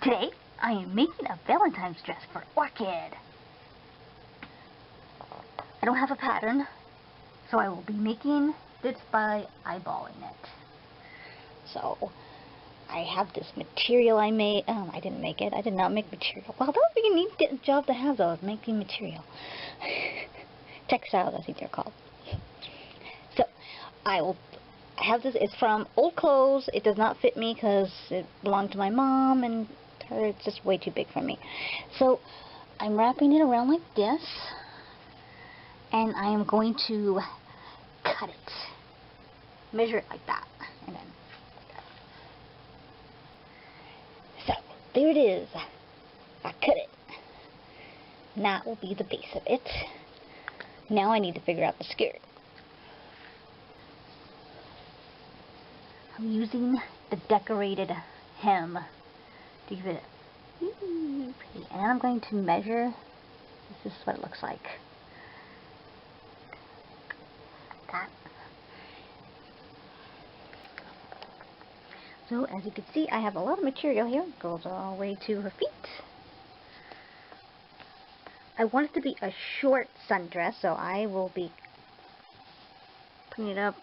Today, I am making a Valentine's dress for Orchid. I don't have a pattern, so I will be making this by eyeballing it. So, I have this material I made. I didn't make it. I did not make material. Well, that would be a neat job to have, though, making material. Textiles, I think they're called. So, I have this. It's from old clothes. It does not fit me because it belonged to my mom, and it's just way too big for me. So, I'm wrapping it around like this, and I am going to cut it. Measure it like that, and then. So, there it is. I cut it. And that will be the base of it. Now I need to figure out the skirt. I'm using the decorated hem to give it pretty. And then I'm going to measure. This is what it looks like. That. So as you can see, I have a lot of material here. It goes all the way to her feet. I want it to be a short sundress, so I will be putting it up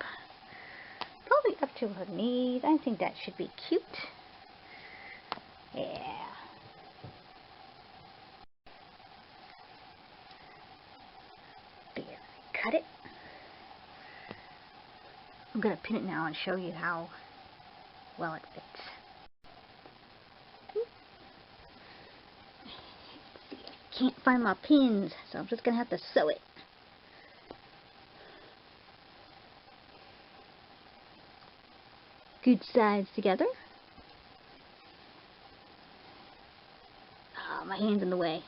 probably up to her knees. I think that should be cute. Yeah. There, cut it. I'm going to pin it now and show you how well it fits. Can't find my pins, so I'm just gonna have to sew it. Good sides together. Oh, my hand's in the way.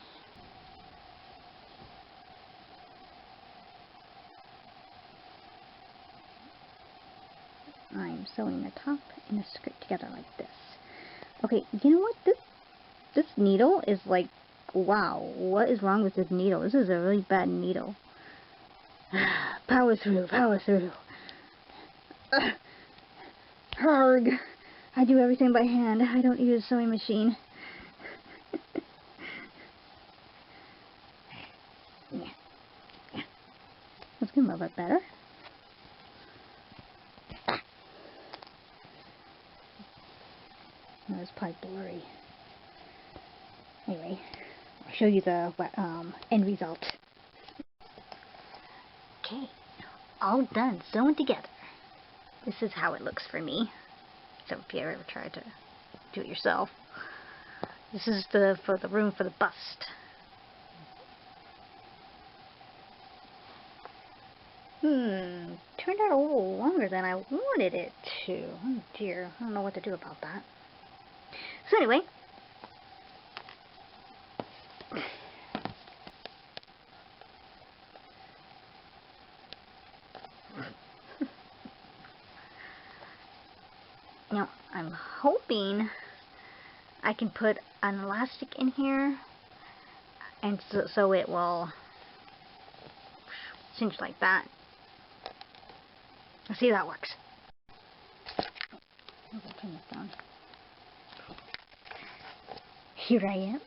I'm sewing the top and the skirt together like this. Okay, you know what? This needle is like, wow, what is wrong with this needle? This is a really bad needle. Power through, power through. Harg. I do everything by hand. I don't use a sewing machine. Yeah. That's getting a little bit better. That was probably blurry. Anyway, I'll show you the end result. Okay, all done, sewn together. This is how it looks for me. So if you ever tried to do it yourself. This is for the room for the bust. Turned out a little longer than I wanted it to. Oh dear, I don't know what to do about that. So anyway, now I'm hoping I can put an elastic in here, and so it will cinch like that. Let's see if that works. I'll turn this down. Here I am,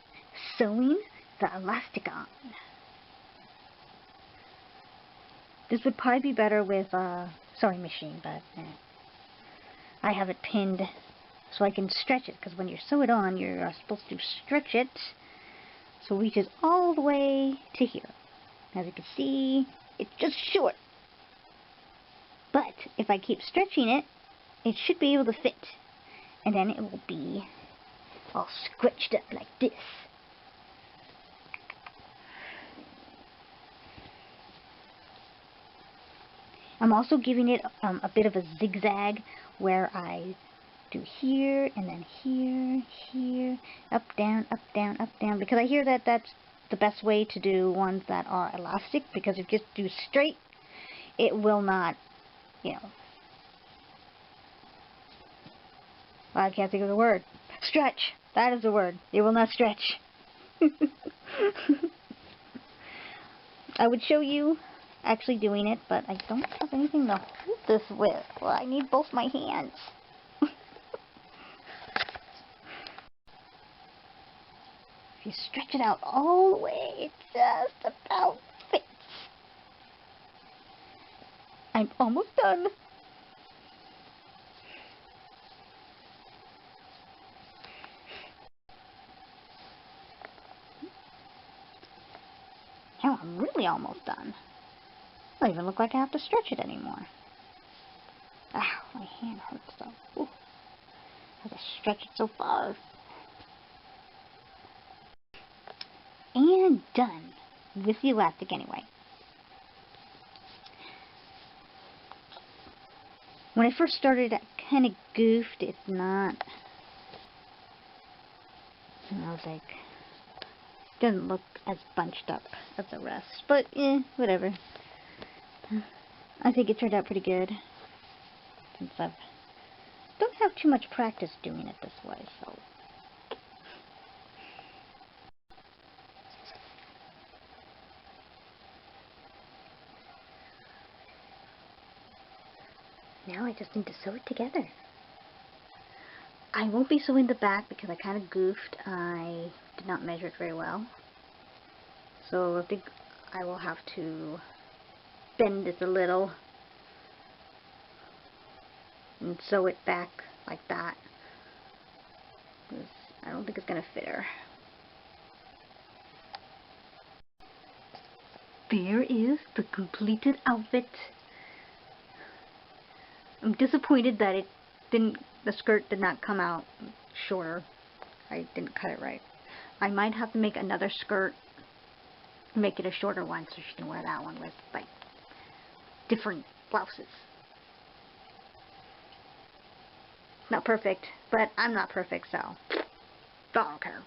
sewing the elastic on. This would probably be better with a sewing machine, but I have it pinned so I can stretch it, because when you sew it on, you're supposed to stretch it so it reaches all the way to here. As you can see, it's just short. But if I keep stretching it, it should be able to fit. And then it will be all scratched up like this. I'm also giving it a bit of a zigzag where I do here and then here, here, up, down, up, down, up, down. Because I hear that that's the best way to do ones that are elastic. Because if you just do straight, it will not, you know. I can't think of the word. Stretch. That is the word. It will not stretch. I would show you actually doing it, but I don't have anything to hold this with. Well, I need both my hands. If you stretch it out all the way, it just about fits. I'm almost done. Now I'm really almost done. I don't even look like I have to stretch it anymore. Ow, my hand hurts though. Ooh, I have to stretch it so far. And done. With the elastic anyway. When I first started, I kind of goofed. It's not. And I was like, doesn't look as bunched up as the rest. But, whatever. I think it turned out pretty good. Since I don't have too much practice doing it this way, so. Now I just need to sew it together. I won't be sewing the back because I kind of goofed. I did not measure it very well. So I think I will have to bend it a little and sew it back like that. I don't think it's going to fit her. There is the completed outfit. I'm disappointed that the skirt did not come out shorter. I didn't cut it right. I might have to make another skirt, make it a shorter one so she can wear that one with like different blouses. Not perfect, but I'm not perfect, so I don't care.